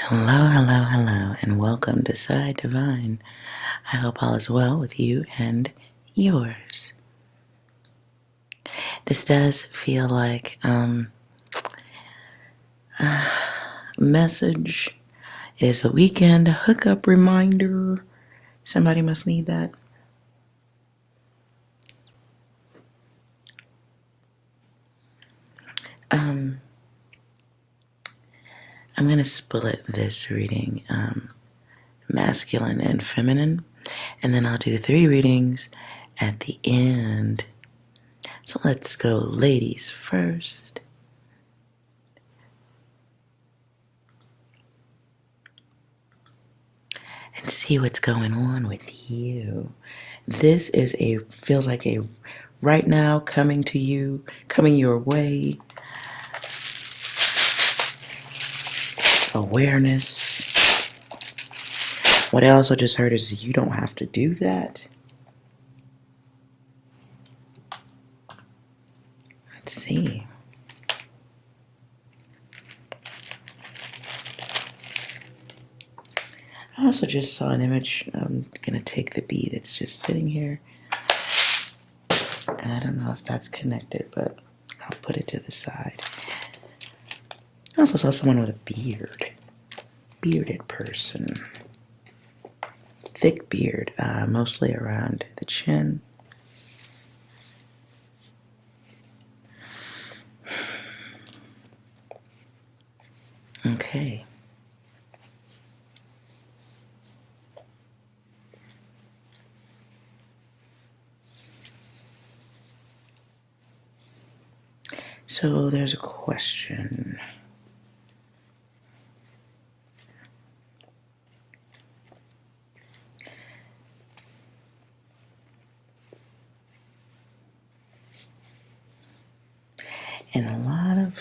Hello, hello, hello, and welcome to Psi Divine. I hope all is well with you and yours. This does feel like a message. It is the weekend, a hookup reminder. Somebody must need that. I'm going to split this reading masculine and feminine, and then I'll do 3 readings at the end. So let's go ladies first. And see what's going on with you. This feels like a right now coming to you, coming your way. Awareness. What I also just heard is you don't have to do that. Let's see. I also just saw an image. I'm going to take the bead that's just sitting here. And I don't know if that's connected, but I'll put it to the side. I also saw someone with a beard. Bearded person. Thick beard, mostly around the chin. Okay. So there's a question. And a lot of,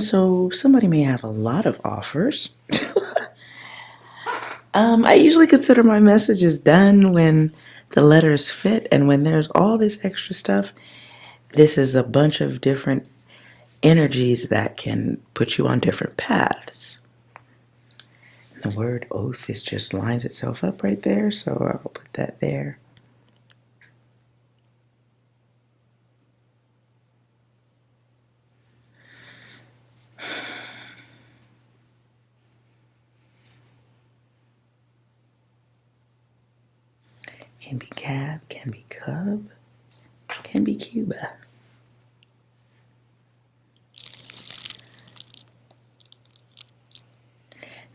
so somebody may have a lot of offers. I usually consider my messages done when the letters fit, and when there's all this extra stuff, this is a bunch of different energies that can put you on different paths. The word oath is just lines itself up right there, so I'll put that there. Can be cab, can be cub, can be Cuba.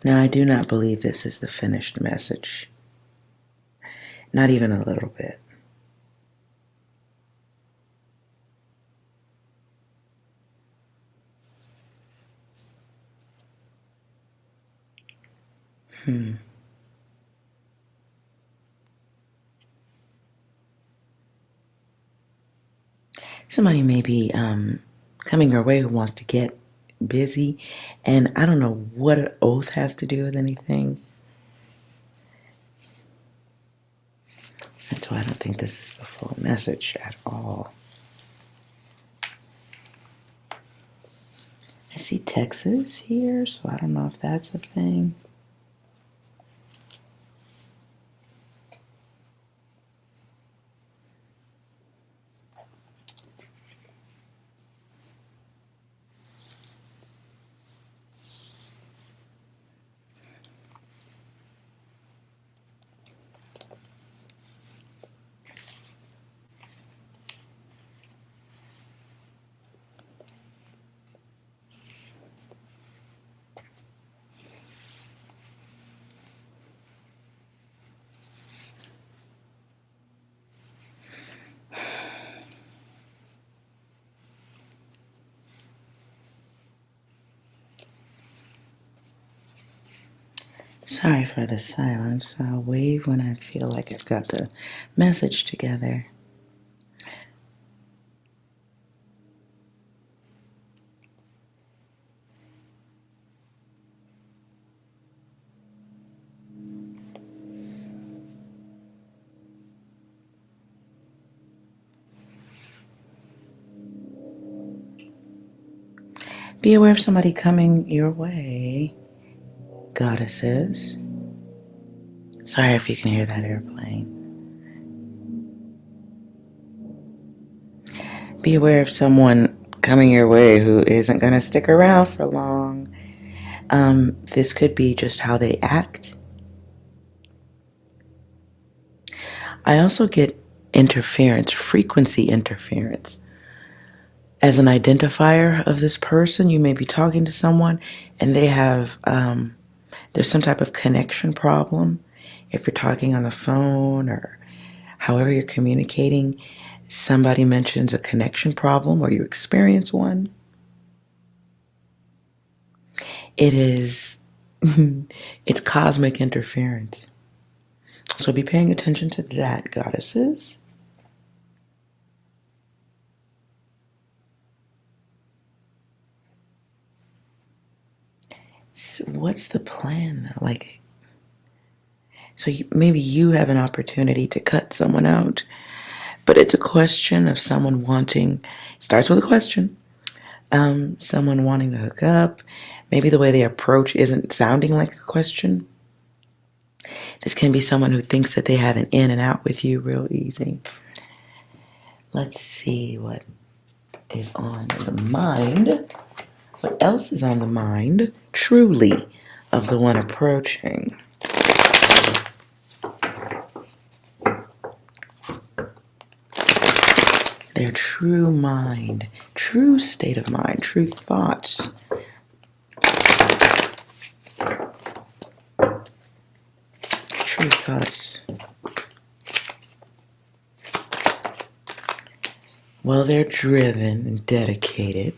Now, I do not believe this is the finished message. Not even a little bit. Somebody may be coming your way who wants to get busy, and I don't know what an oath has to do with anything. That's why I don't think this is the full message at all. I see Texas here, so I don't know if that's a thing. Sorry for the silence. I'll wave when I feel like I've got the message together. Be aware of somebody coming your way, goddesses. Sorry if you can hear that airplane. Be aware of someone coming your way who isn't going to stick around for long. This could be just how they act. I also get interference, frequency interference. As an identifier of this person, you may be talking to someone and they have, there's some type of connection problem. If you're talking on the phone or however you're communicating, somebody mentions a connection problem or you experience one. It is, it's cosmic interference. So be paying attention to that, goddesses. So what's the plan though? Like, so maybe you have an opportunity to cut someone out, but it's a question of someone wanting, starts with a question, someone wanting to hook up. Maybe the way they approach isn't sounding like a question. This can be someone who thinks that they have an in and out with you real easy. Let's see what is on the mind. What else is on the mind, truly, of the one approaching? Their true mind, true state of mind, true thoughts. True thoughts. Well, they're driven and dedicated.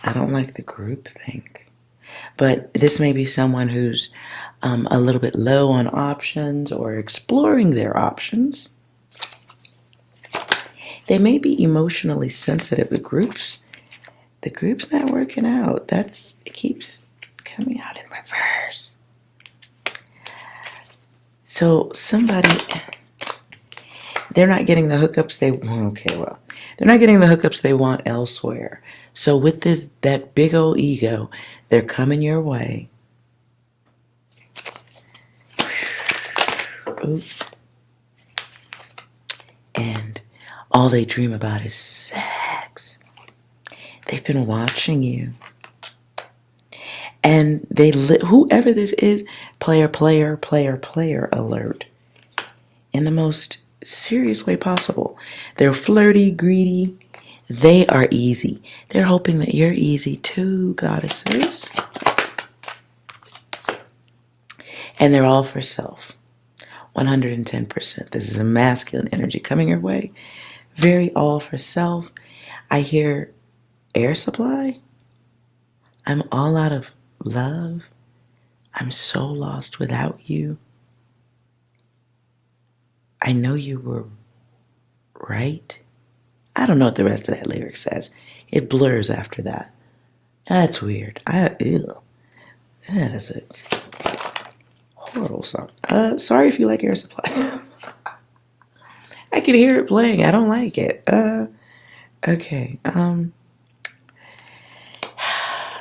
I don't like the groupthink. But this may be someone who's a little bit low on options or exploring their options. They may be emotionally sensitive. The group's not working out. It keeps coming out in reverse. So they're not getting the hookups they're not getting the hookups they want elsewhere. So with that big old ego, they're coming your way. Oops. And all they dream about is sex. They've been watching you. And whoever this is, player alert. In the most serious way possible. They're flirty, greedy. They are easy. They're hoping that you're easy too, goddesses. And they're all for self. 110%. This is a masculine energy coming your way. Very all for self. I hear air supply. I'm all out of love. I'm so lost without you. I know you were right. I don't know what the rest of that lyric says. It blurs after that. That's weird. That is a horrible song. Sorry if you like Air Supply. I can hear it playing. I don't like it. Okay.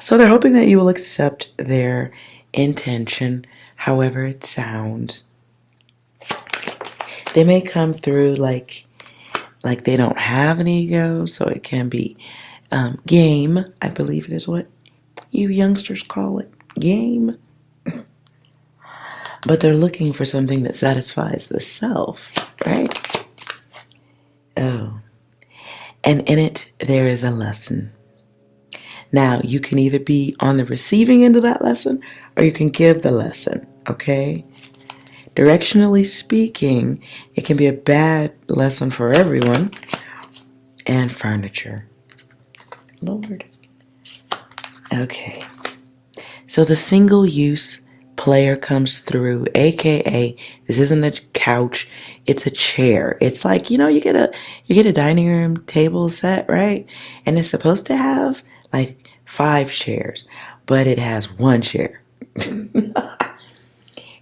So they're hoping that you will accept their intention, however it sounds. They may come through like they don't have an ego, so it can be game. I believe it is what you youngsters call it, game. But they're looking for something that satisfies the self, right? Oh. And in it, there is a lesson. Now, you can either be on the receiving end of that lesson, or you can give the lesson, okay? Directionally speaking, it can be a bad lesson for everyone. And furniture. Lord. Okay. So the single-use player comes through, aka this isn't a couch, it's a chair. It's like, you get a dining room table set, right? And it's supposed to have like 5 chairs, but it has 1 chair.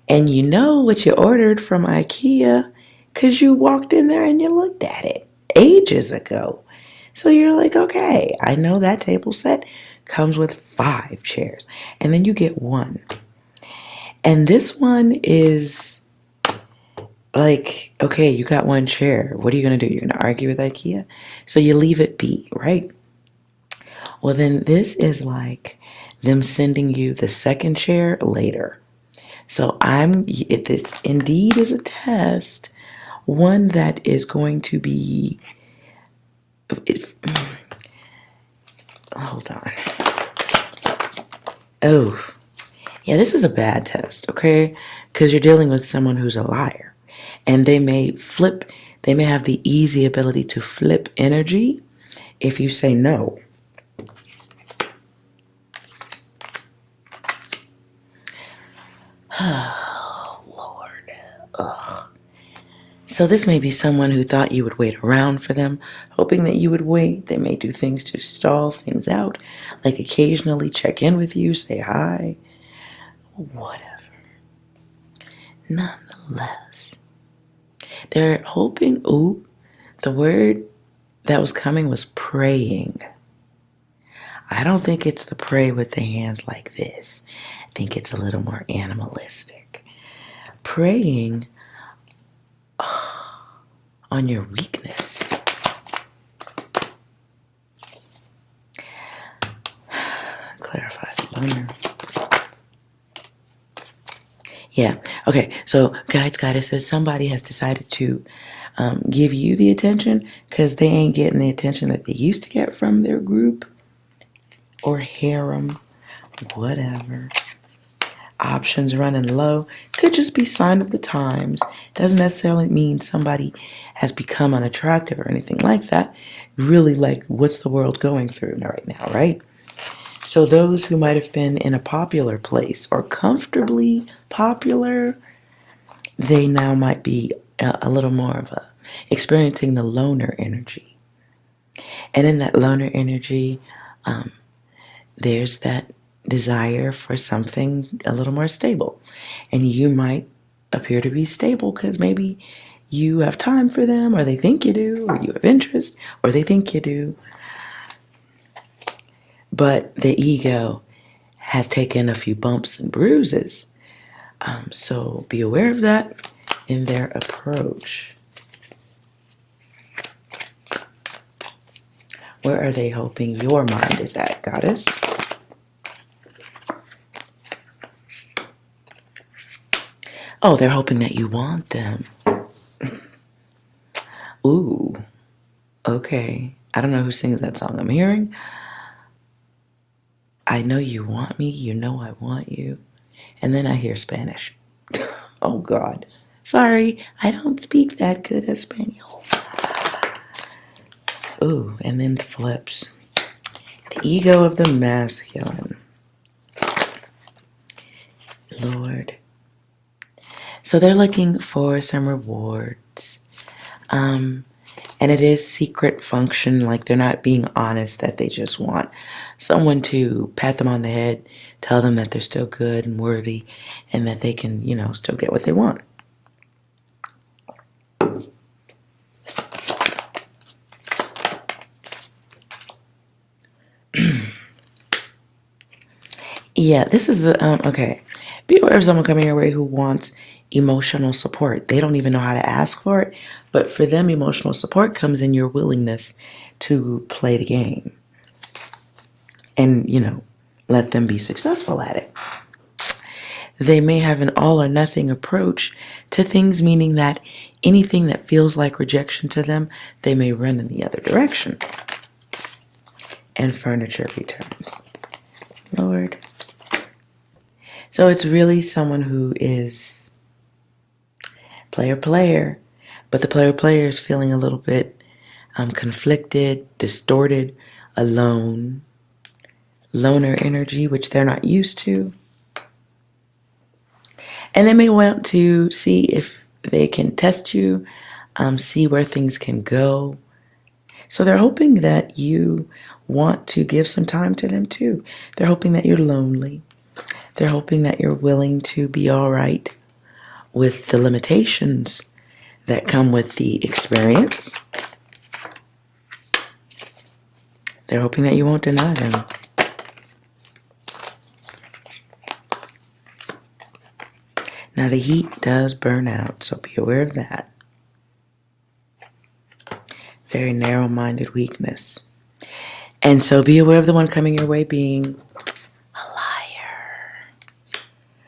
And you know what you ordered from IKEA because you walked in there and you looked at it ages ago. So you're like, okay, I know that table set comes with 5 chairs. And then you get one. And this one is like, okay, you got one chair. What are you going to do? You're going to argue with IKEA? So you leave it be, right? Well, then this is like them sending you the second chair later. So this indeed is a test, one that is going to be, hold on. Oh, yeah, this is a bad test, okay? Because you're dealing with someone who's a liar. And they may have the easy ability to flip energy if you say no. Oh, Lord. Ugh. So this may be someone who thought you would wait around for them, hoping that you would wait. They may do things to stall things out, like occasionally check in with you, say hi, whatever. Nonetheless, they're hoping, the word that was coming was praying. I don't think it's the pray with the hands like this. I think it's a little more animalistic. Praying on your weakness. Clarify the loner. Yeah. Okay. So goddesses, somebody has decided to give you the attention because they ain't getting the attention that they used to get from their group or harem, whatever. Options running low. Could just be sign of the times. Doesn't necessarily mean somebody has become unattractive or anything like that. Really, like, what's the world going through right now, right? So those who might have been in a popular place or comfortably popular, they now might be a little more of experiencing the loner energy. And in that loner energy, there's that desire for something a little more stable. And you might appear to be stable because maybe you have time for them, or they think you do, or you have interest, or they think you do. But the ego has taken a few bumps and bruises. So be aware of that in their approach. Where are they hoping your mind is at, goddess? Oh, they're hoping that you want them. Ooh, okay. I don't know who sings that song I'm hearing. I know you want me, you know I want you. And then I hear Spanish. Oh, God. Sorry, I don't speak that good Espanol. Ooh, and then flips. The ego of the masculine. Lord. So they're looking for some rewards. And it is secret function, like they're not being honest, that they just want someone to pat them on the head, tell them that they're still good and worthy, and that they can, still get what they want. Yeah, this is okay. Be aware of someone coming your way who wants emotional support. They don't even know how to ask for it, but for them, emotional support comes in your willingness to play the game and, let them be successful at it. They may have an all or nothing approach to things, meaning that anything that feels like rejection to them, they may run in the other direction. And furniture returns. Lord. So it's really someone who is player, but the player is feeling a little bit conflicted, distorted, alone, loner energy, which they're not used to. And they may want to see if they can test you, see where things can go. So they're hoping that you want to give some time to them too. They're hoping that you're lonely. They're hoping that you're willing to be all right with the limitations that come with the experience. They're hoping that you won't deny them. Now the heat does burn out, so be aware of that. Very narrow-minded weakness. And so be aware of the one coming your way being a liar.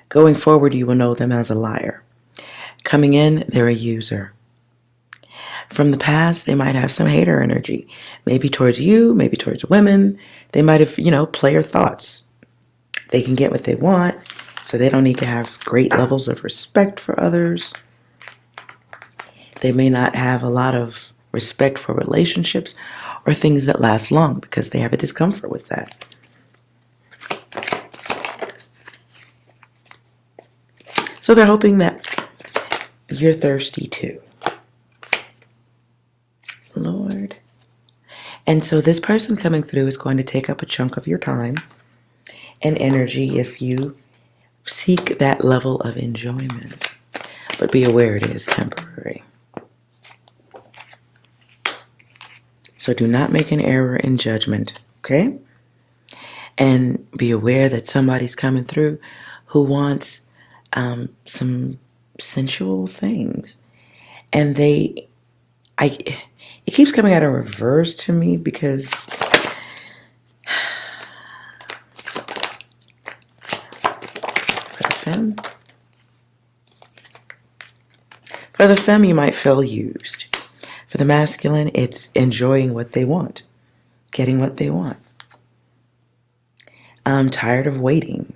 Going forward, you will know them as a liar. Coming in, they're a user. From the past, they might have some hater energy. Maybe towards you, maybe towards women. They might have, player thoughts. They can get what they want, so they don't need to have great levels of respect for others. They may not have a lot of respect for relationships or things that last long because they have a discomfort with that. So they're hoping that you're thirsty too. Lord. And so this person coming through is going to take up a chunk of your time and energy if you seek that level of enjoyment. But be aware it is temporary. So do not make an error in judgment, okay? And be aware that somebody's coming through who wants some sensual things. And it keeps coming out in reverse to me because for the femme, you might feel used. For the masculine, it's enjoying what they want, getting what they want. I'm tired of waiting,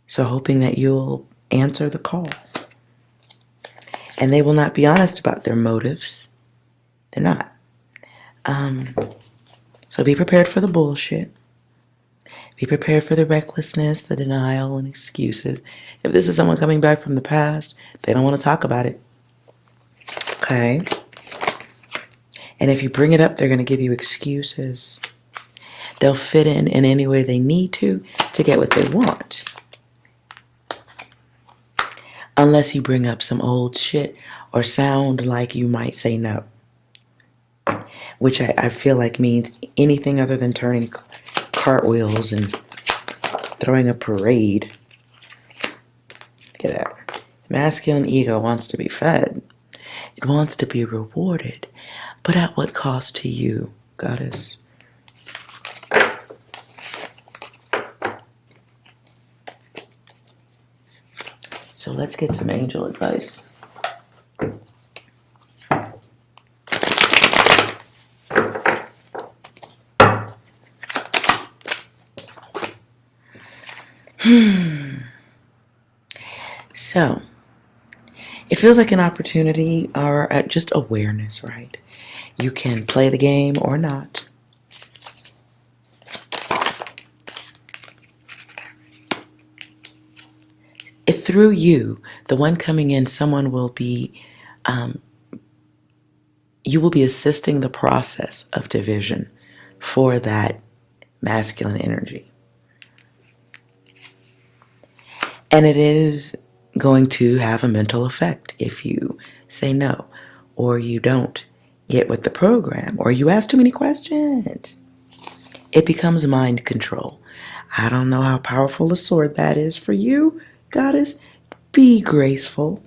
so hoping that you'll answer the call. And they will not be honest about their motives. They're not. So be prepared for the bullshit. Be prepared for the recklessness, the denial, and excuses. If this is someone coming back from the past, they don't want to talk about it. Okay? And if you bring it up, they're going to give you excuses. They'll fit in any way they need to get what they want. Unless you bring up some old shit or sound like you might say no. Which I feel like means anything other than turning cartwheels and throwing a parade. Look at that. Masculine ego wants to be fed. It wants to be rewarded. But at what cost to you, goddess? So let's get some angel advice. So, it feels like an opportunity or just awareness, right? You can play the game or not. If through you, the one coming in, someone will be, you will be assisting the process of division for that masculine energy. And it is going to have a mental effect if you say no, or you don't get with the program, or you ask too many questions. It becomes mind control. I don't know how powerful a sword that is for you, goddess. Be graceful,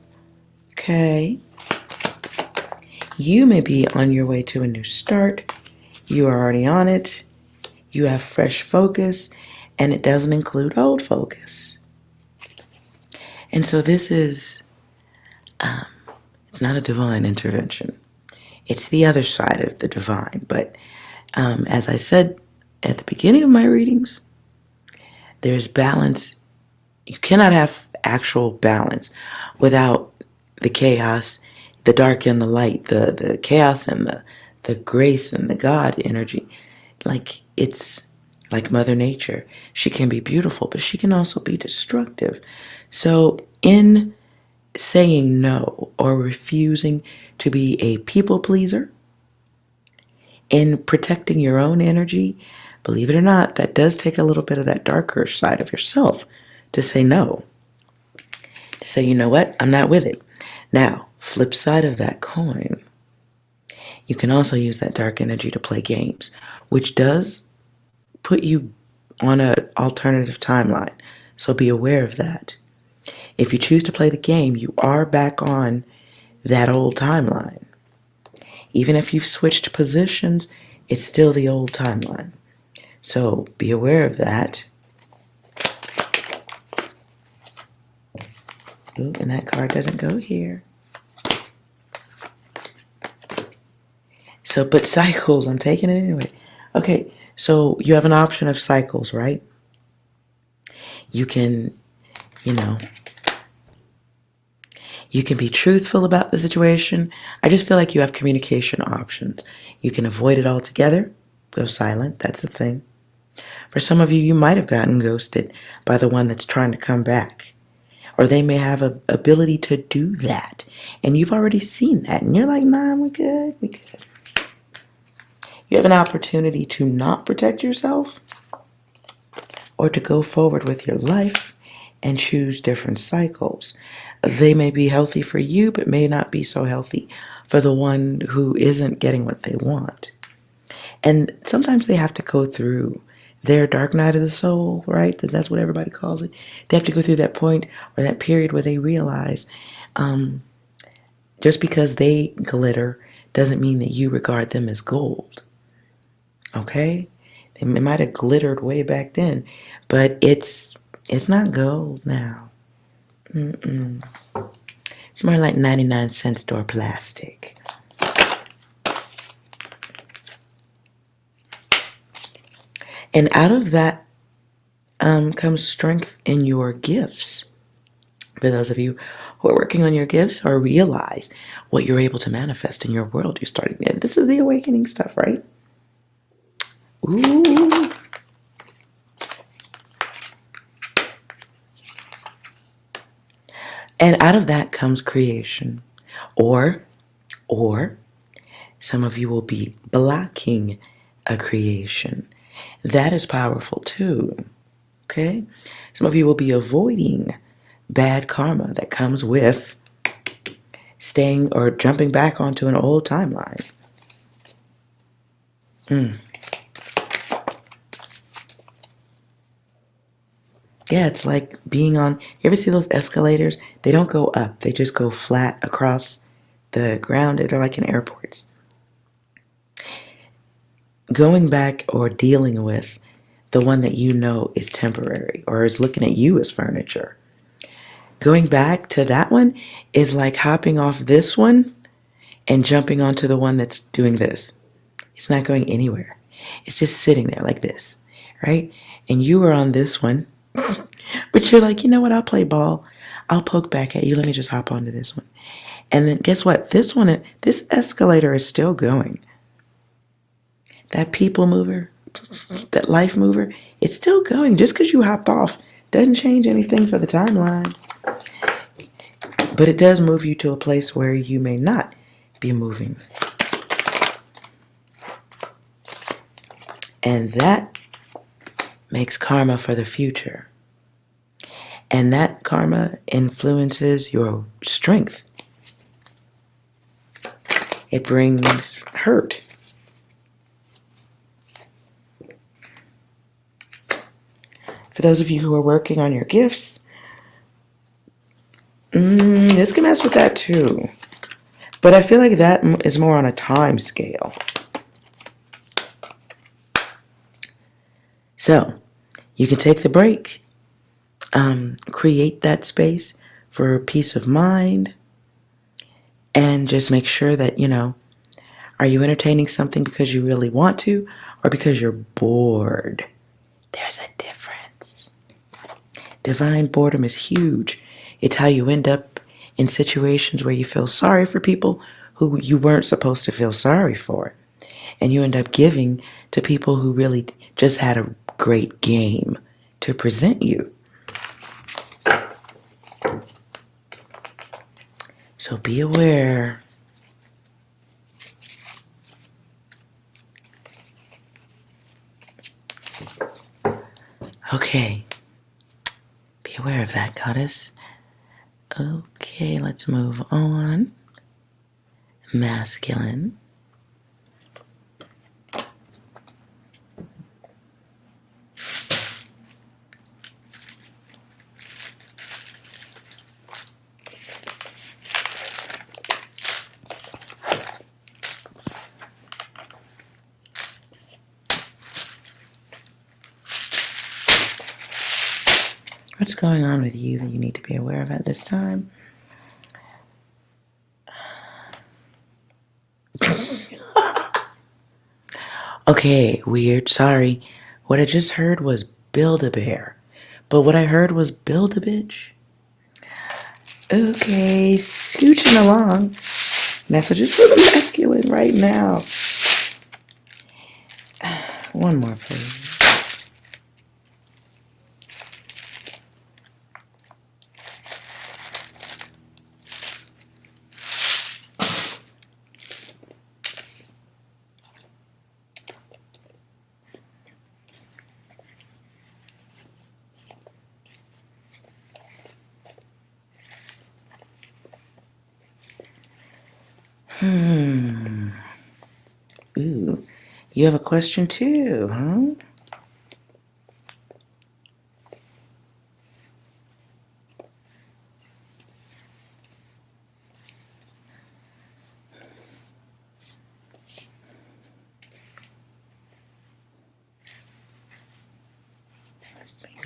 okay? You may be on your way to a new start. You are already on it. You have fresh focus, and it doesn't include old focus. And so this is, it's not a divine intervention. It's the other side of the divine. But as I said at the beginning of my readings, there's balance. You cannot have actual balance without the chaos, the dark and the light, the chaos and the grace and the God energy. Like, it's like Mother Nature. She can be beautiful, but she can also be destructive. So in saying no or refusing to be a people pleaser, in protecting your own energy, believe it or not, that does take a little bit of that darker side of yourself to say no. To say, you know what, I'm not with it. Now, flip side of that coin, You can also use that dark energy to play games, which does put you on an alternative timeline. So be aware of that. If you choose to play the game, you are back on that old timeline. Even if you've switched positions, it's still the old timeline. So be aware of that. Ooh, and that card doesn't go here. So, but cycles, I'm taking it anyway. Okay, so you have an option of cycles, right? You can, you know, you can be truthful about the situation. I just feel like you have communication options. You can avoid it altogether, go silent, that's a thing. For some of you, you might have gotten ghosted by the one that's trying to come back. Or they may have an ability to do that. And you've already seen that. And you're like, nah, we good, we good. You have an opportunity to not protect yourself or to go forward with your life and choose different cycles. They may be healthy for you, but may not be so healthy for the one who isn't getting what they want. And sometimes they have to go through their dark night of the soul, right? That's what everybody calls it. They have to go through that point or that period where they realize just because they glitter doesn't mean that you regard them as gold. Okay? It might have glittered way back then, but it's not gold now. It's more like 99-cent store plastic. And out of that comes strength in your gifts. For those of you who are working on your gifts or realize what you're able to manifest in your world, you're starting. This is the awakening stuff, right? Ooh. And out of that comes creation. Or some of you will be blocking a creation. That is powerful too. Okay? Some of you will be avoiding bad karma that comes with staying or jumping back onto an old timeline. Yeah, it's like being on, you ever see those escalators? They don't go up, they just go flat across the ground. They're like in airports. Going back or dealing with the one that you know is temporary or is looking at you as furniture. Going back to that one is like hopping off this one and jumping onto the one that's doing this. It's not going anywhere. It's just sitting there like this, right? And you were on this one, but you're like, you know what? I'll play ball. I'll poke back at you. Let me just hop onto this one. And then guess what? This escalator is still going. That people mover, that life mover, it's still going. Just because you hopped off doesn't change anything for the timeline. But it does move you to a place where you may not be moving. And that makes karma for the future. And that karma influences your strength. It brings hurt. For those of you who are working on your gifts, this can mess with that too. But I feel like that is more on a time scale. So, you can take the break, create that space for peace of mind, and just make sure that, are you entertaining something because you really want to or because you're bored? There's a difference. Divine boredom is huge. It's how you end up in situations where you feel sorry for people who you weren't supposed to feel sorry for. And you end up giving to people who really just had a great game to present you. So be aware. Okay. Be aware of that, goddess. Okay, let's move on. Masculine. What's going on with you that you need to be aware of at this time? Okay, weird. Sorry. What I just heard was Build-A-Bear. But what I heard was Build-A-Bitch. Okay, scooching along. Messages for the masculine right now. One more, please. Ooh, you have a question too, huh?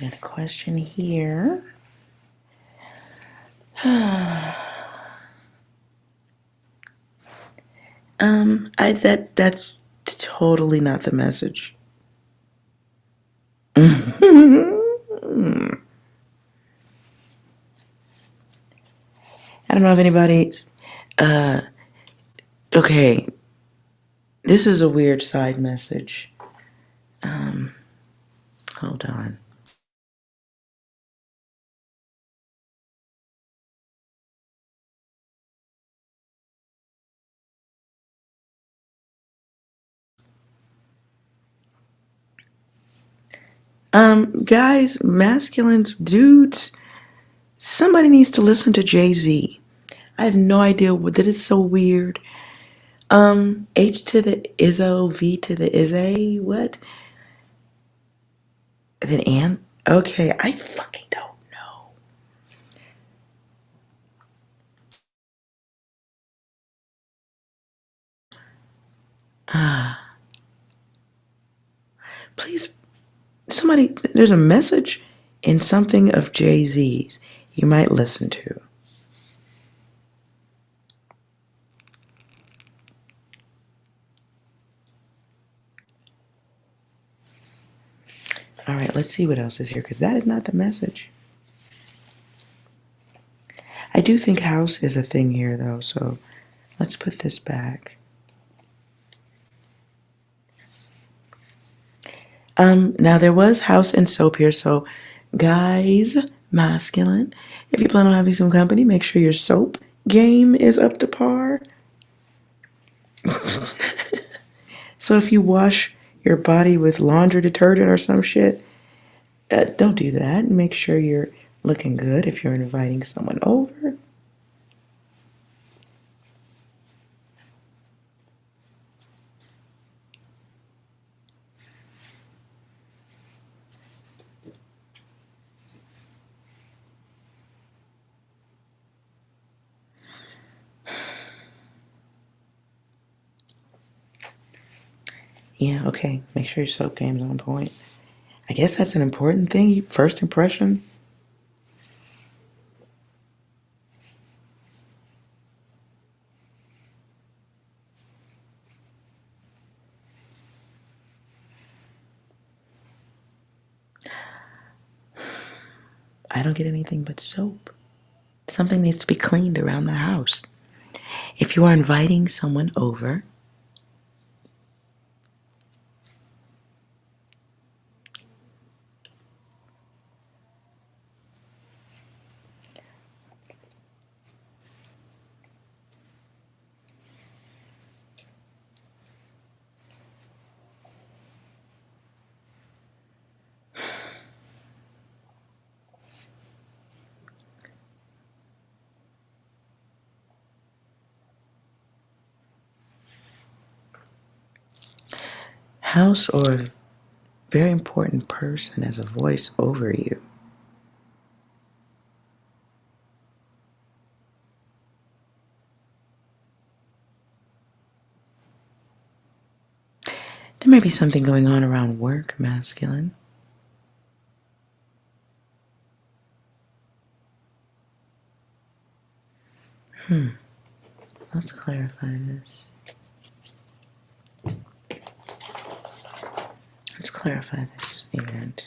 We got a question here. That's totally not the message. I don't know if anybody's okay. This is a weird side message. Hold on. Guys, masculines, dudes, somebody needs to listen to Jay-Z. I have no idea what that is so weird. H to the Izzo, V to the Izzy, what? Then and okay, I fucking don't know. Please, somebody, there's a message in something of Jay-Z's you might listen to. All right, let's see what else is here, because that is not the message. I do think house is a thing here, though, so let's put this back. Now there was house and soap here, so guys, masculine, if you plan on having some company, make sure your soap game is up to par. So if you wash your body with laundry detergent or some shit, don't do that. Make sure you're looking good if you're inviting someone over. Yeah, okay. Make sure your soap game's on point. I guess that's an important thing. First impression. I don't get anything but soap. Something needs to be cleaned around the house. If you are inviting someone over, house or a very important person has a voice over you. There may be something going on around work, masculine. Let's clarify this. Let's clarify this event.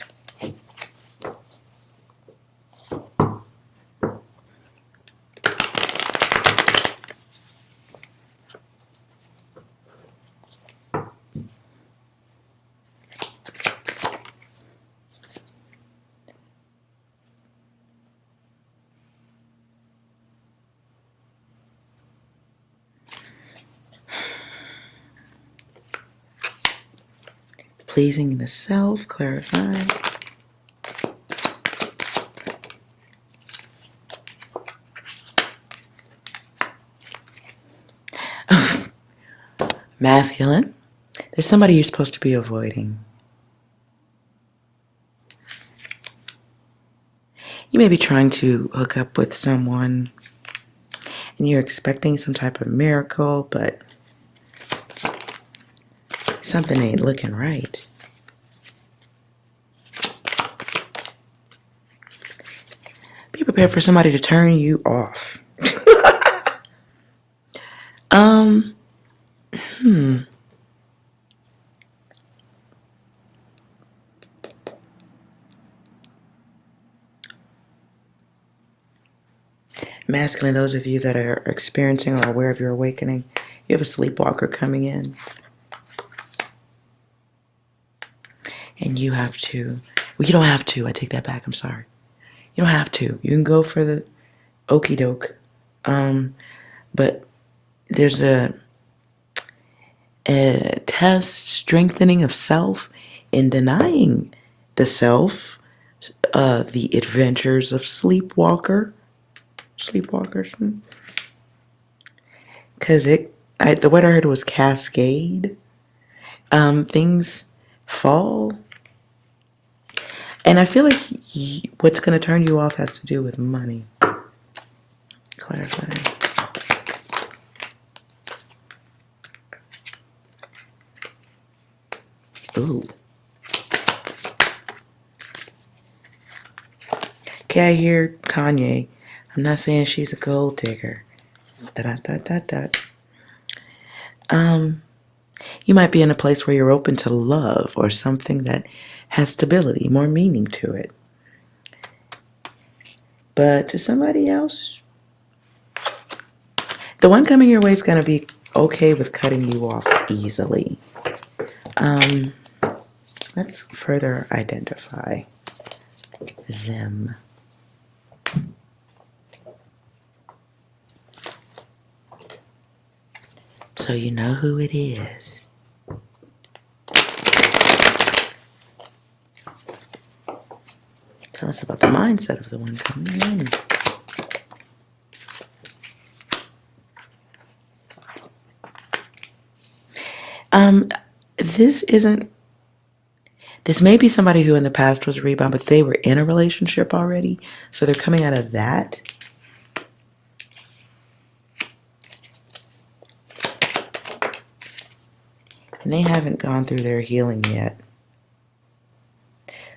Pleasing the self, clarify. Masculine. There's somebody you're supposed to be avoiding. You may be trying to hook up with someone and you're expecting some type of miracle, but something ain't looking right. Be prepared for somebody to turn you off. Masculine, those of you that are experiencing or aware of your awakening, you have a sleepwalker coming in. And you have to, well, you don't have to, I take that back, I'm sorry. You don't have to. You can go for the okie doke. But there's a test strengthening of self in denying the self, the adventures of sleepwalkers. Because the word I heard was cascade. Things fall. And I feel like what's going to turn you off has to do with money. Clarify. Ooh. Okay, I hear Kanye. I'm not saying she's a gold digger. You might be in a place where you're open to love or something that has stability, more meaning to it. But to somebody else, the one coming your way is going to be okay with cutting you off easily. Let's further identify them. So you know who it is. Tell us about the mindset of the one coming in. This may be somebody who in the past was a rebound, but they were in a relationship already. So they're coming out of that. And they haven't gone through their healing yet.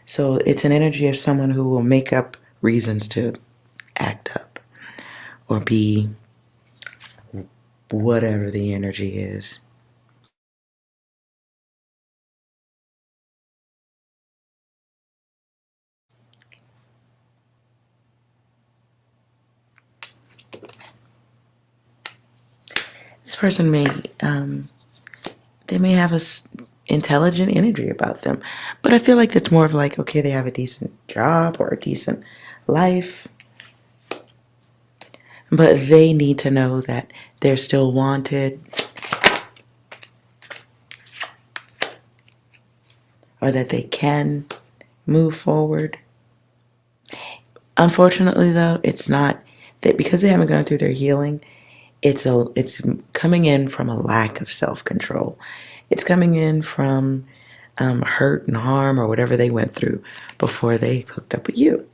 So it's an energy of someone who will make up reasons to act up or be whatever the energy is. This person may, they may have a intelligent energy about them, but I feel like it's more of like, okay, they have a decent job or a decent life, but they need to know that they're still wanted, or that they can move forward. Unfortunately, though, it's not that because they haven't gone through their healing. It's coming in from a lack of self-control. It's coming in from hurt and harm or whatever they went through before they hooked up with you.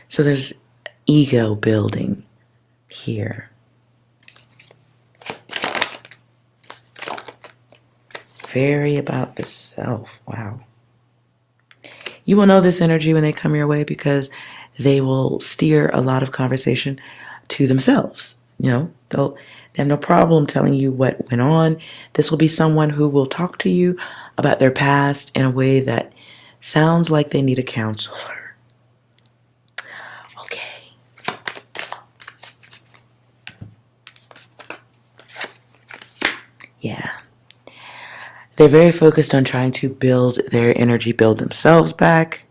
So there's ego building here. Very about the self. Wow. You will know this energy when they come your way because they will steer a lot of conversation to themselves. You know, they have no problem telling you what went on. This will be someone who will talk to you about their past in a way that sounds like they need a counselor. Okay. Yeah. They're very focused on trying to build their energy, build themselves back.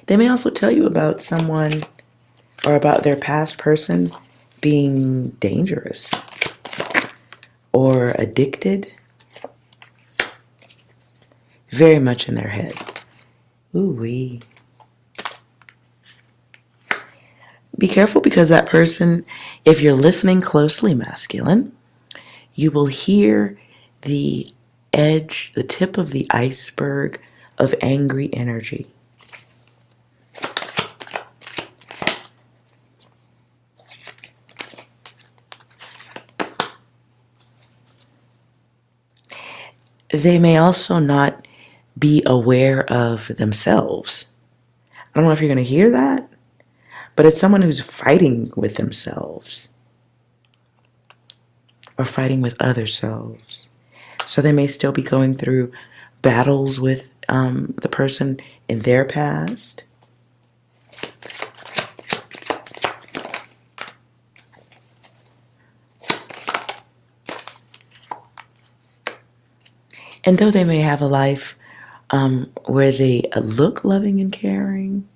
They may also tell you about someone or about their past person being dangerous or addicted. Very much in their head. Ooh-wee. Be careful because that person, if you're listening closely, masculine, you will hear the edge, the tip of the iceberg of angry energy. They may also not be aware of themselves. I don't know if you're going to hear that, but it's someone who's fighting with themselves or fighting with other selves. So they may still be going through battles with the person in their past. And though they may have a life where they look loving and caring,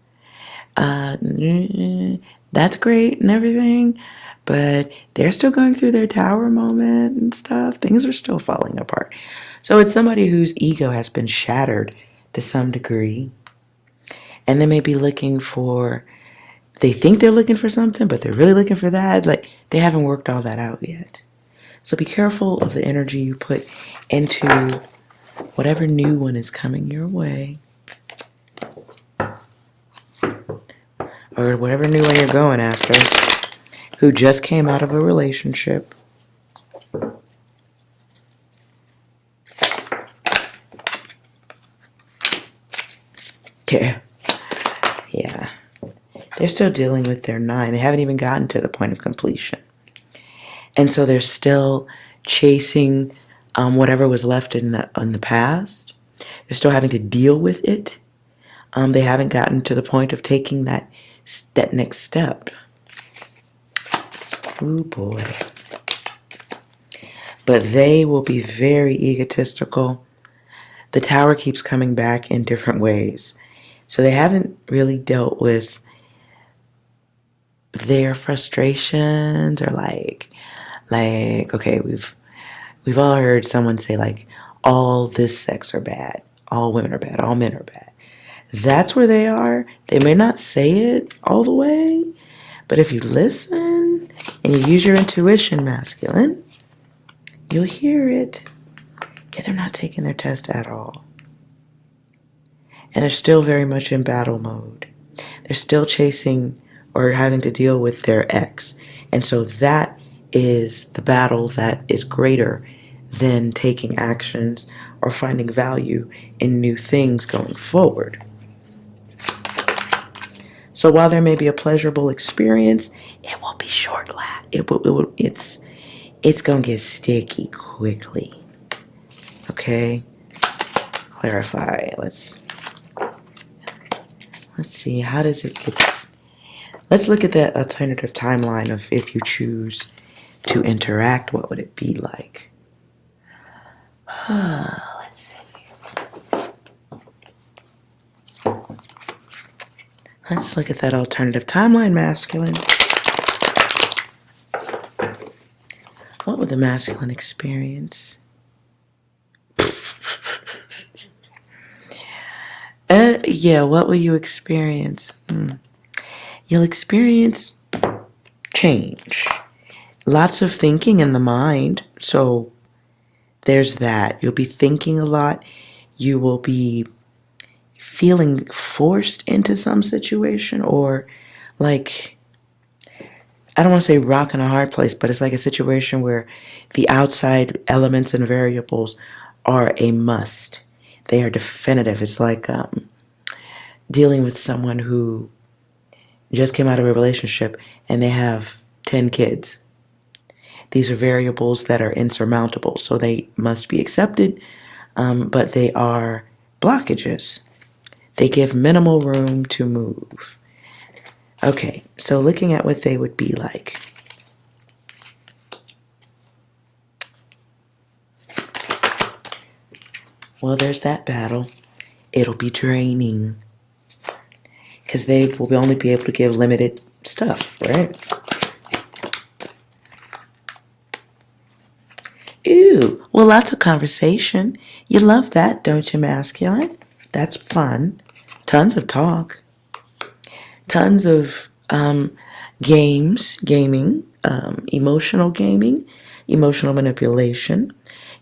that's great and everything, but they're still going through their tower moment and stuff. Things are still falling apart. So it's somebody whose ego has been shattered to some degree, and they may be looking for, they think they're looking for something, but they're really looking for that. Like, they haven't worked all that out yet. So be careful of the energy you put into whatever new one is coming your way, or whatever new one you're going after, who just came out of a relationship. Yeah. They're still dealing with their 9. They haven't even gotten to the point of completion. And so they're still chasing whatever was left in the past. They're still having to deal with it. They haven't gotten to the point of taking that next step. Ooh, boy. But they will be very egotistical. The tower keeps coming back in different ways. So they haven't really dealt with their frustrations, or like okay, we've all heard someone say like, all this sex are bad, all women are bad, all men are bad. That's where they are. They may not say it all the way, but if you listen and you use your intuition, masculine, you'll hear it. Yeah, they're not taking their test at all. And they're still very much in battle mode. They're still chasing or having to deal with their ex. And so that is the battle that is greater than taking actions or finding value in new things going forward. So while there may be a pleasurable experience, it will be short-lived. It's going to get sticky quickly. Okay? Clarify. Let's see. How does it get... Let's look at that alternative timeline of if you choose to interact, what would it be like? Let's see. Let's look at that alternative timeline, masculine. What would the masculine experience? Yeah, what will you experience? You'll experience change. Lots of thinking in the mind. So there's that. You'll be thinking a lot. You will be feeling forced into some situation, or like I don't want to say rock in a hard place, but it's like a situation where the outside elements and variables are a must. They are definitive. It's like dealing with someone who just came out of a relationship and they have 10 kids. These are variables that are insurmountable, so they must be accepted, but they are blockages. They give minimal room to move. Okay, so looking at what they would be like. Well, there's that battle. It'll be draining because they will only be able to give limited stuff, right? Ooh, well, lots of conversation. You love that, don't you, masculine? That's fun. Tons of talk. Tons of gaming, emotional gaming, emotional manipulation.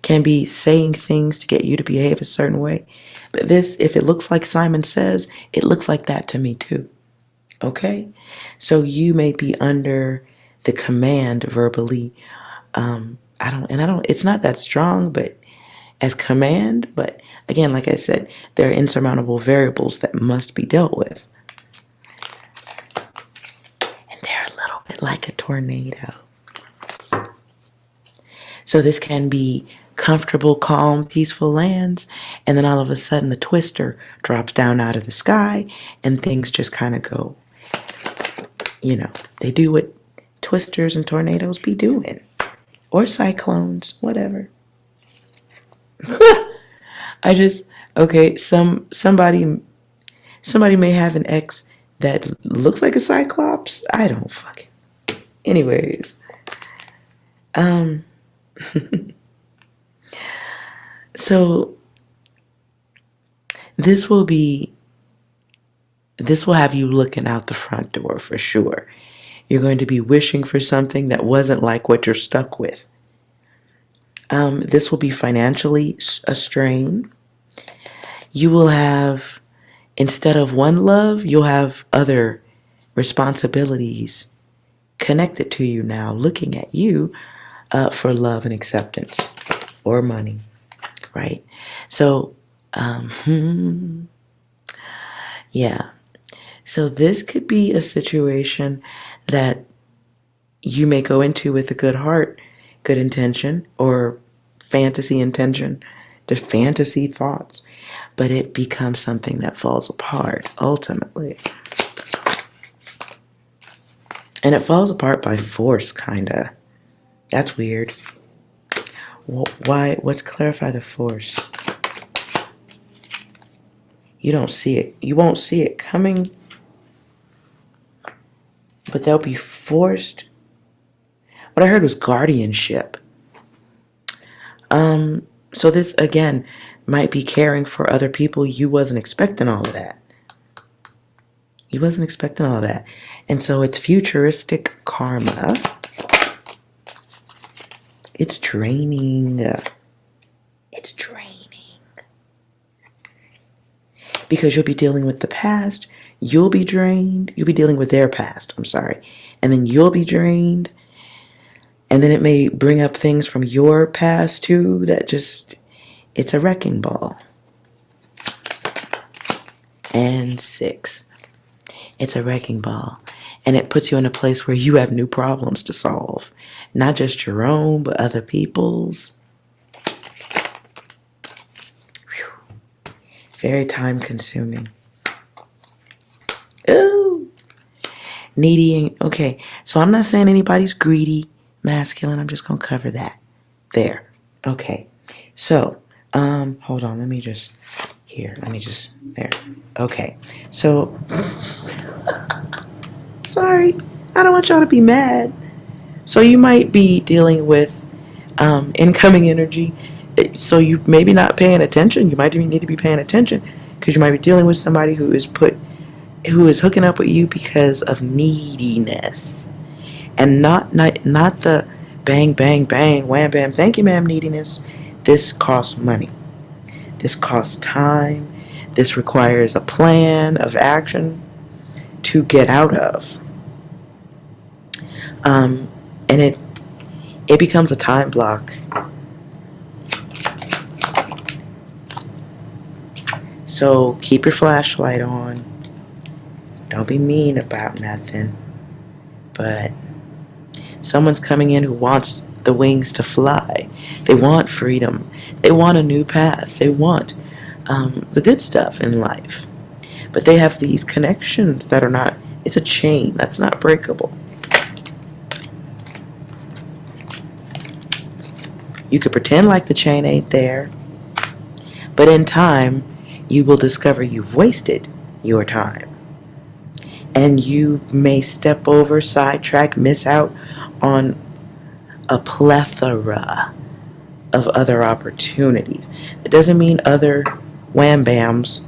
Can be saying things to get you to behave a certain way. But this, if it looks like Simon Says, it looks like that to me too. Okay? So you may be under the command verbally. It's not that strong, but as command, but again, like I said, there are insurmountable variables that must be dealt with. And they're a little bit like a tornado. So this can be comfortable, calm, peaceful lands, and then all of a sudden the twister drops down out of the sky and things just kind of go, they do what twisters and tornadoes be doing. Or cyclones, whatever. Somebody may have an ex that looks like a cyclops. I don't fucking. Anyways. So this will have you looking out the front door for sure. You're going to be wishing for something that wasn't like what you're stuck with. This will be financially a strain. You will have, instead of one love, you'll have other responsibilities connected to you now, looking at you for love and acceptance or money, right? So, yeah. So this could be a situation that you may go into with a good heart, good intention, or fantasy intention, just fantasy thoughts, but it becomes something that falls apart ultimately. And it falls apart by force, kinda. That's weird. Why? Let's clarify the force. You don't see it. You won't see it coming, but they'll be forced. What I heard was guardianship. So this, again, might be caring for other people. You wasn't expecting all of that. And so it's futuristic karma. It's draining. Because you'll be dealing with the past. You'll be drained. You'll be dealing with their past. I'm sorry. And then you'll be drained. And then it may bring up things from your past too that just, it's a wrecking ball. And 6. It's a wrecking ball. And it puts you in a place where you have new problems to solve. Not just your own, but other people's. Whew. Very time consuming. Ooh. Needy. Okay, so I'm not saying anybody's greedy, masculine. I'm just going to cover that. There. Okay. So, hold on. There. Okay. So, sorry. I don't want y'all to be mad. So you might be dealing with incoming energy. So you maybe not paying attention. You might need to be paying attention because you might be dealing with somebody who is hooking up with you because of neediness. And not the bang, bang, bang, wham, bam, thank you, ma'am, neediness. This costs money. This costs time. This requires a plan of action to get out of. And it becomes a time block. So keep your flashlight on. Don't be mean about nothing. But someone's coming in who wants the wings to fly. They want freedom. They want a new path. They want the good stuff in life. But they have these connections that are not, it's a chain that's not breakable. You could pretend like the chain ain't there, but in time, you will discover you've wasted your time. And you may step over, sidetrack, miss out on a plethora of other opportunities. It doesn't mean other wham-bams.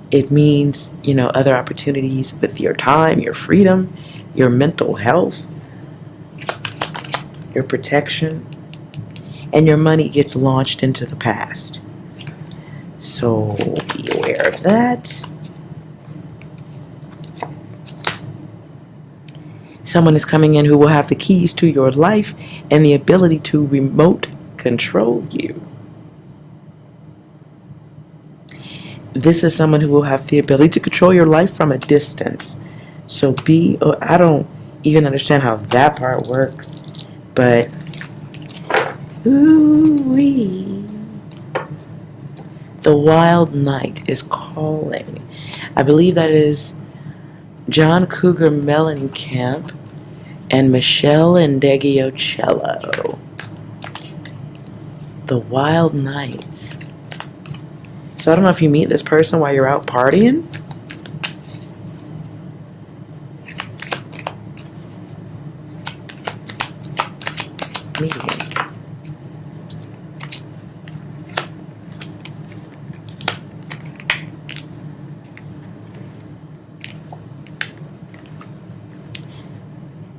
It means, other opportunities with your time, your freedom, your mental health, your protection, and your money gets launched into the past. So be aware of that. Someone is coming in who will have the keys to your life and the ability to remote control you. This is someone who will have the ability to control your life from a distance. So I don't even understand how that part works, but ooh-wee. The wild night is calling. I believe that is John Cougar Mellencamp and Michelle Ndegeocello. The wild night. So I don't know if you meet this person while you're out partying.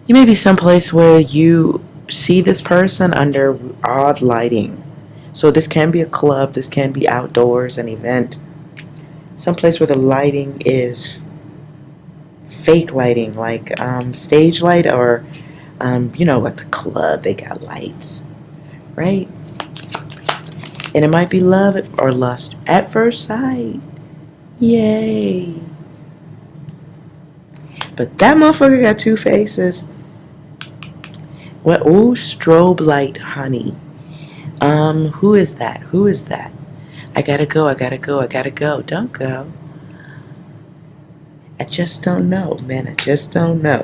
You may be someplace where you see this person under odd lighting. So this can be a club, this can be outdoors, an event. Someplace where the lighting is fake lighting, like stage light, or at the club they got lights, right? And it might be love or lust at first sight. Yay. But that motherfucker got two faces. What? Oh, strobe light, honey. Who is that? Who is that? I gotta go. Don't go. I just don't know, man. I just don't know.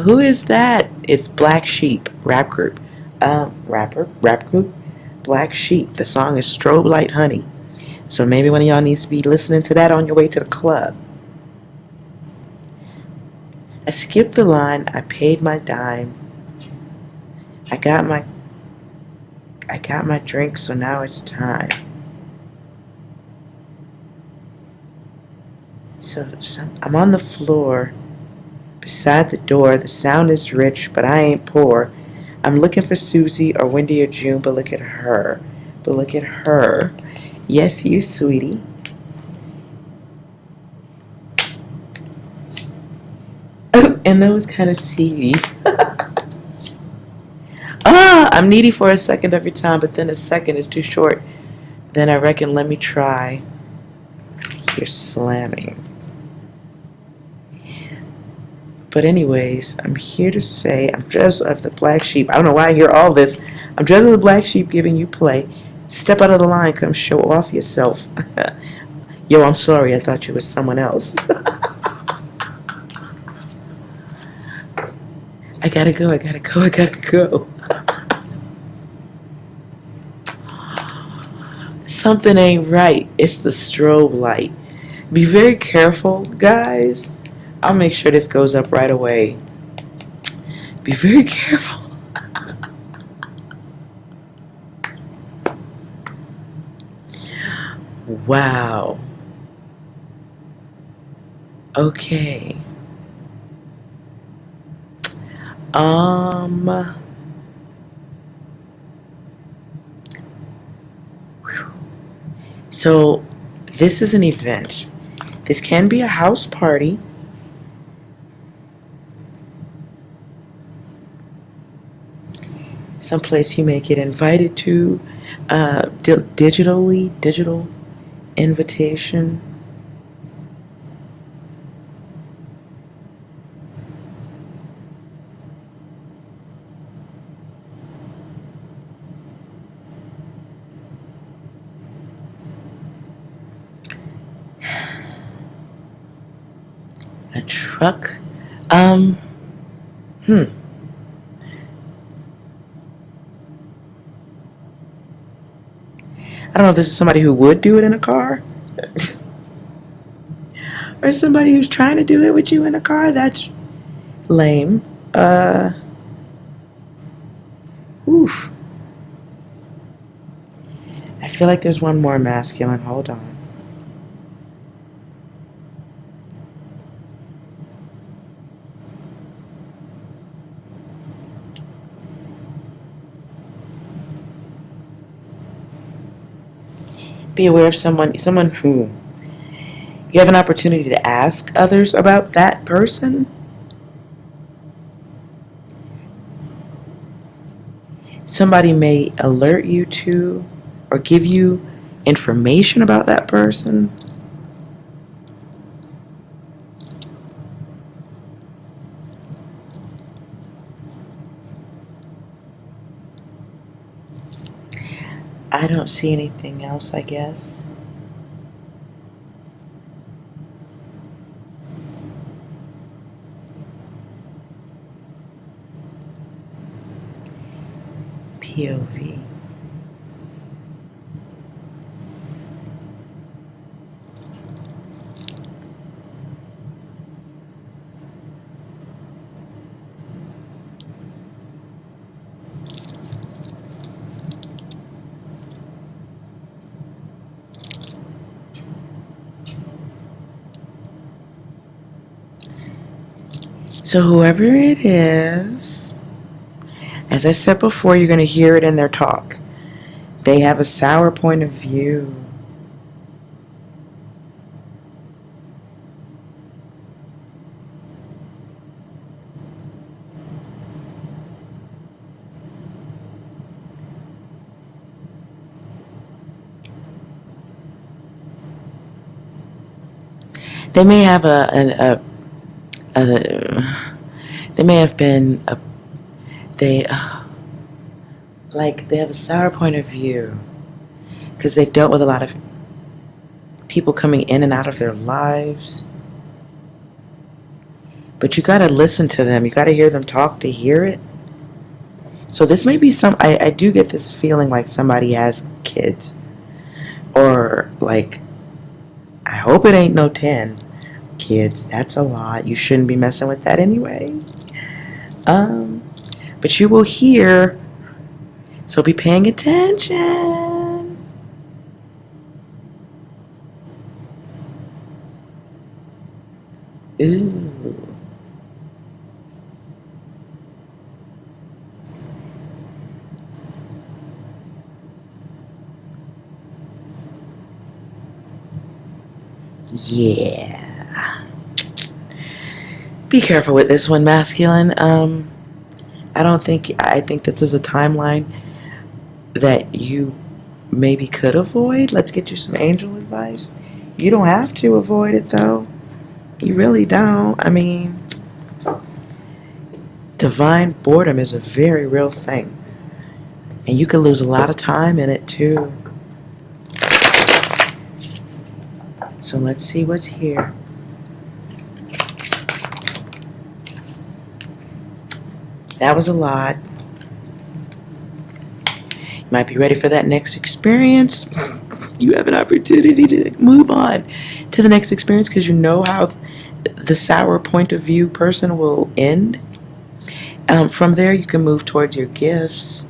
Who is that? It's Black Sheep, rap group. Rap group. Black Sheep. The song is Strobe Light Honey. So maybe one of y'all needs to be listening to that on your way to the club. I skipped the line. I paid my dime. I got my drink, so now it's time. So I'm on the floor beside the door. The sound is rich, but I ain't poor. I'm looking for Susie or Wendy or June, but look at her. Yes, you, sweetie. Oh, and that was kind of seedy. I'm needy for a second every time, but then a second is too short. Then I reckon let me try. You're slamming. But anyways, I'm here to say I'm just of the Black Sheep. I don't know why I hear all this. I'm just of the Black Sheep giving you play. Step out of the line. Come show off yourself. Yo, I'm sorry. I thought you was someone else. I gotta go. Something ain't right. It's the strobe light. Be very careful, guys. I'll make sure this goes up right away. Be very careful. Wow. Okay. So this is an event. This can be a house party. someplace you may get invited to, digital invitation. A truck. I don't know if this is somebody who would do it in a car. Or somebody who's trying to do it with you in a car. That's lame. Oof. I feel like there's one more masculine. Hold on. Be aware of someone who you have an opportunity to ask others about that person. Somebody may alert you to or give you information about that person. I don't see anything else, I guess. POV. So whoever it is, as I said before, you're going to hear it in their talk. They have a sour point of view. They may have they may have been they have a sour point of view because they've dealt with a lot of people coming in and out of their lives. But you got to listen to them. You got to hear them talk to hear it. So this may be I do get this feeling like somebody has kids, or like, I hope it ain't no 10 kids. That's a lot. You shouldn't be messing with that anyway. But you will hear, so be paying attention. Ooh. Yeah. Be careful with this one, masculine. I think this is a timeline that you maybe could avoid. Let's get you some angel advice. You don't have to avoid it though. You really don't. I mean, divine boredom is a very real thing. And you could lose a lot of time in it too. So let's see what's here. That was a lot. You might be ready for that next experience. You have an opportunity to move on to the next experience because you know how the sour point of view person will end. From there, you can move towards your gifts.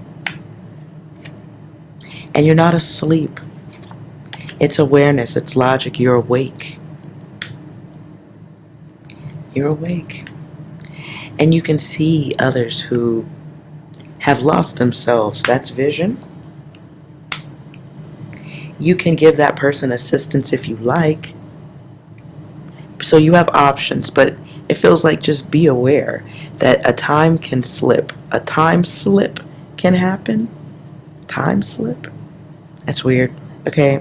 And you're not asleep. It's awareness. It's logic. You're awake. You're awake. And you can see others who have lost themselves. That's vision. You can give that person assistance if you like. So you have options, but it feels like just be aware that a time can slip. A time slip can happen. Time slip. That's weird. Okay.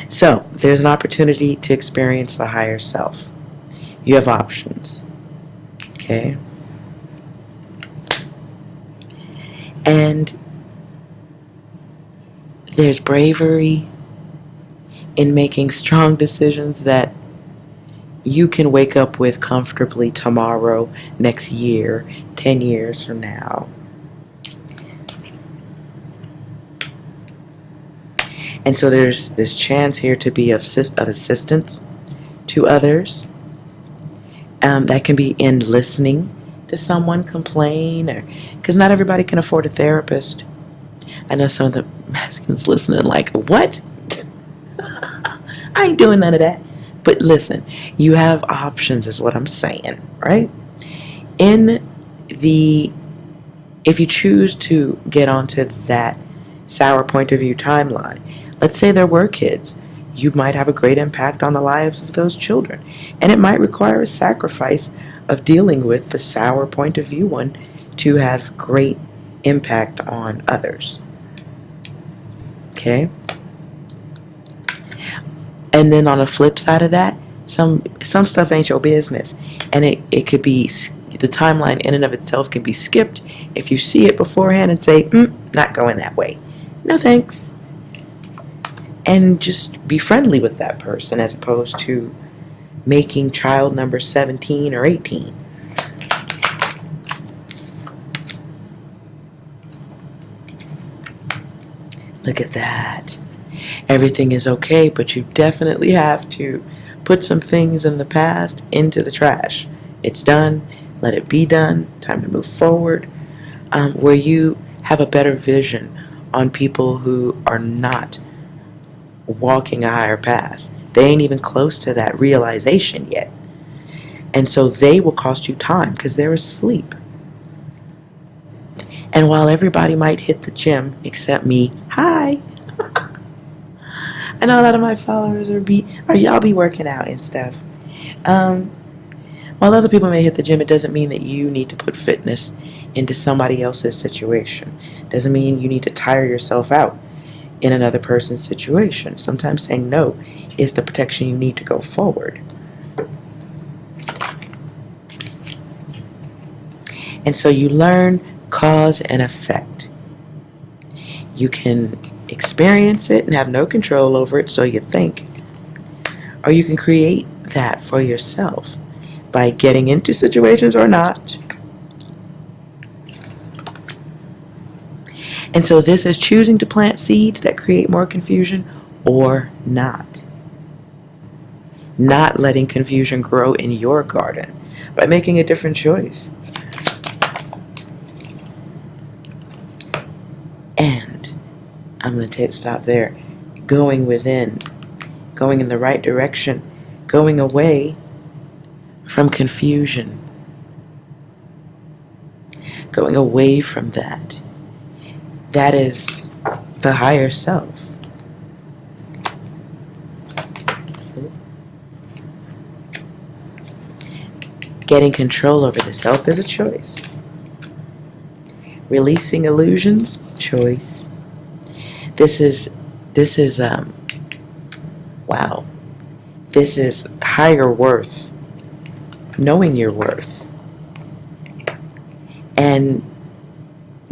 So there's an opportunity to experience the higher self. You have options. Okay. And there's bravery in making strong decisions that you can wake up with comfortably tomorrow, next year, 10 years from now. And so there's this chance here to be of assistance to others. That can be in listening to someone complain, or because not everybody can afford a therapist. I know some of the masculines listening like, what? I ain't doing none of that. But listen, you have options is what I'm saying, right? If you choose to get onto that sour point of view timeline, let's say there were kids, you might have a great impact on the lives of those children. And it might require a sacrifice of dealing with the sour point of view one to have great impact on others. Okay? And then on the flip side of that, some stuff ain't your business. And it could be, the timeline in and of itself can be skipped if you see it beforehand and say, not going that way. No thanks. And just be friendly with that person as opposed to making child number 17 or 18. Look at that. Everything is okay, but you definitely have to put some things in the past into the trash. It's done. Let it be done. Time to move forward. Where you have a better vision on people who are not walking a higher path. They ain't even close to that realization yet. And so they will cost you time because they're asleep. And while everybody might hit the gym except me, hi. I know a lot of my followers are y'all be working out and stuff. While other people may hit the gym, it doesn't mean that you need to put fitness into somebody else's situation. Doesn't mean you need to tire yourself out in another person's situation. Sometimes saying no is the protection you need to go forward. And so you learn cause and effect. You can experience it and have no control over it, so you think. Or you can create that for yourself by getting into situations or not. And so this is choosing to plant seeds that create more confusion or not. Not letting confusion grow in your garden by making a different choice. And I'm going to stop there. Going within. Going in the right direction. Going away from confusion. Going away from that. That is the higher self. Getting control over the self is a choice. Releasing illusions, choice. This is wow. This is higher worth. Knowing your worth. And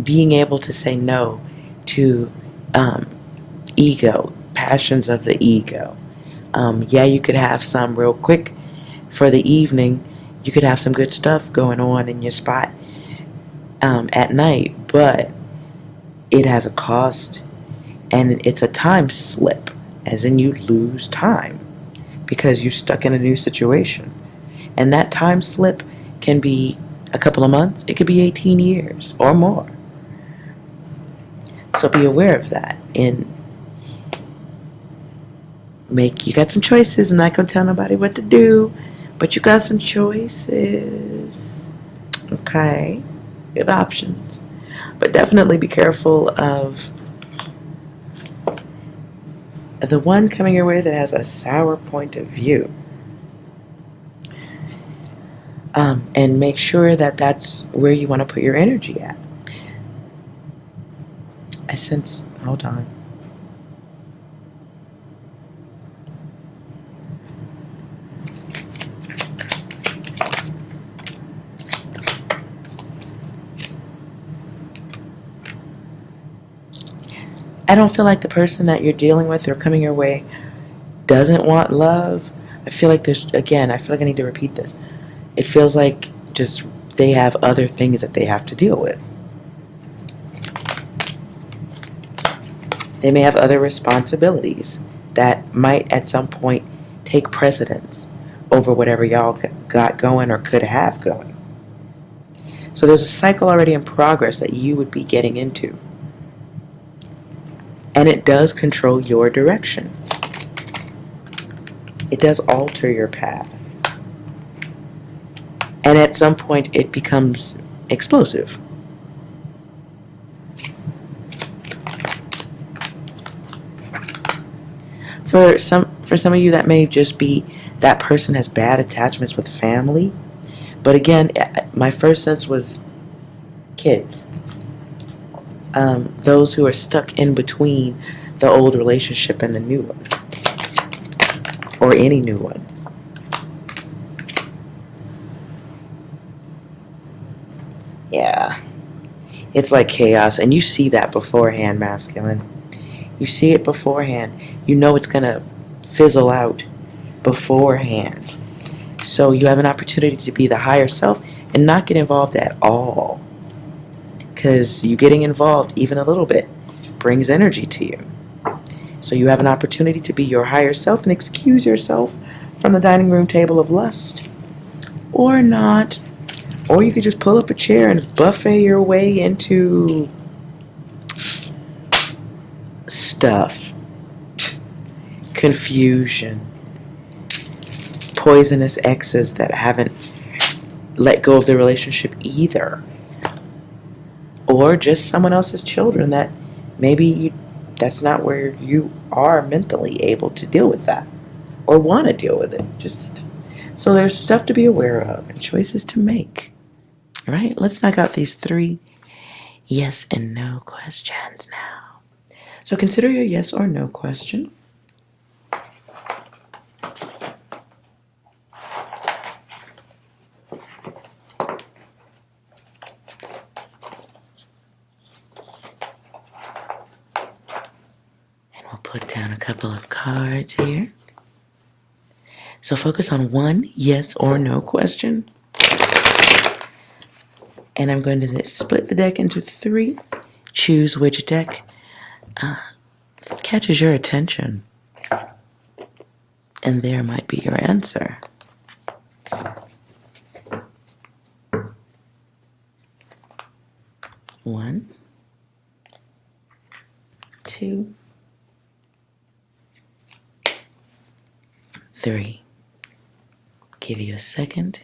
being able to say no to ego, passions of the ego. Yeah, you could have some real quick for the evening. You could have some good stuff going on in your spot at night, but it has a cost, and it's a time slip, as in you lose time because you're stuck in a new situation. And that time slip can be a couple of months, it could be 18 years or more. So be aware of that. You got some choices. I'm not going to tell nobody what to do, but you got some choices. Okay? You have options. But definitely be careful of the one coming your way that has a sour point of view. And make sure that that's where you want to put your energy at. I sense, hold on. I don't feel like the person that you're dealing with or coming your way doesn't want love. I feel like I feel like I need to repeat this. It feels like just they have other things that they have to deal with. They may have other responsibilities that might at some point take precedence over whatever y'all got going or could have going. So there's a cycle already in progress that you would be getting into. And it does control your direction. It does alter your path. And at some point it becomes explosive. For some of you, that may just be that person has bad attachments with family. But again, my first sense was kids. Those who are stuck in between the old relationship and the new one. Or any new one. Yeah. It's like chaos. And you see that beforehand, masculine. You see it beforehand. You know it's going to fizzle out beforehand. So you have an opportunity to be the higher self and not get involved at all. Because you getting involved even a little bit brings energy to you. So you have an opportunity to be your higher self and excuse yourself from the dining room table of lust. Or not. Or you could just pull up a chair and buffet your way into stuff. Confusion. Poisonous exes that haven't let go of the relationship either. Or just someone else's children that maybe that's not where you are mentally able to deal with that or want to deal with it. Just so there's stuff to be aware of and choices to make. All right, let's knock out these 3 yes and no questions now. So consider your yes or no question. Put down a couple of cards here. So focus on one yes or no question. And I'm going to split the deck into 3. Choose which deck catches your attention. And there might be your answer. One, 2, 3. Give you a second.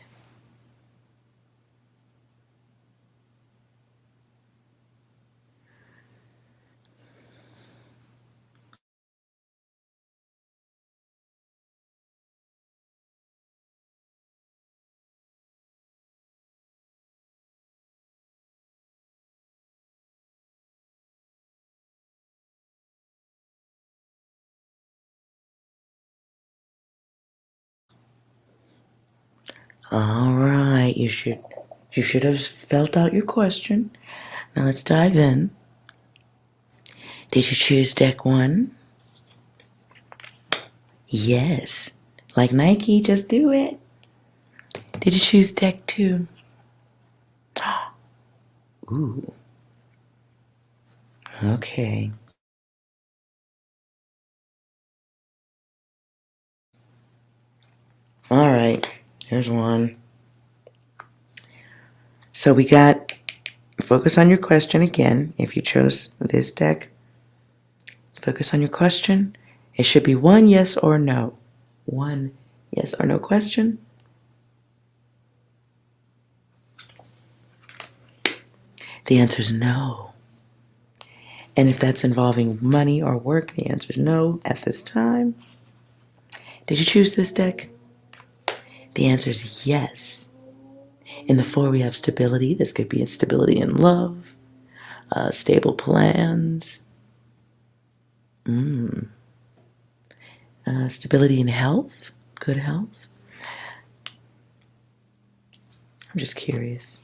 All right, you should have felt out your question. Now let's dive in. Did you choose deck 1? Yes. Like Nike, just do it. Did you choose deck 2? Ooh. Okay. All right. Here's 1. So we got focus on your question again. If you chose this deck, focus on your question. It should be 1 yes or no. 1 yes or no question. The answer is no. And if that's involving money or work, the answer is no at this time. Did you choose this deck? The answer is yes. In the 4, we have stability. This could be instability in love, stable plans, stability in health, good health. I'm just curious.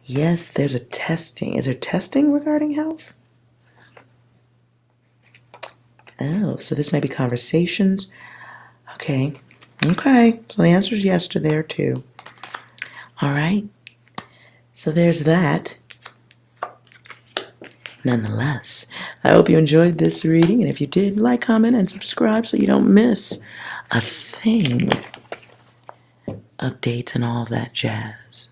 Yes, there's a testing. Is there testing regarding health? Oh, so this may be conversations. Okay. Okay. So the answer is yes to there too. All right. So there's that. Nonetheless, I hope you enjoyed this reading. And if you did, like, comment, and subscribe so you don't miss a thing. Updates and all that jazz.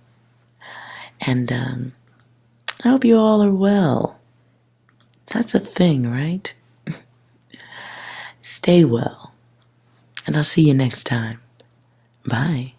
And I hope you all are well. That's a thing, right? Stay well. And I'll see you next time. Bye.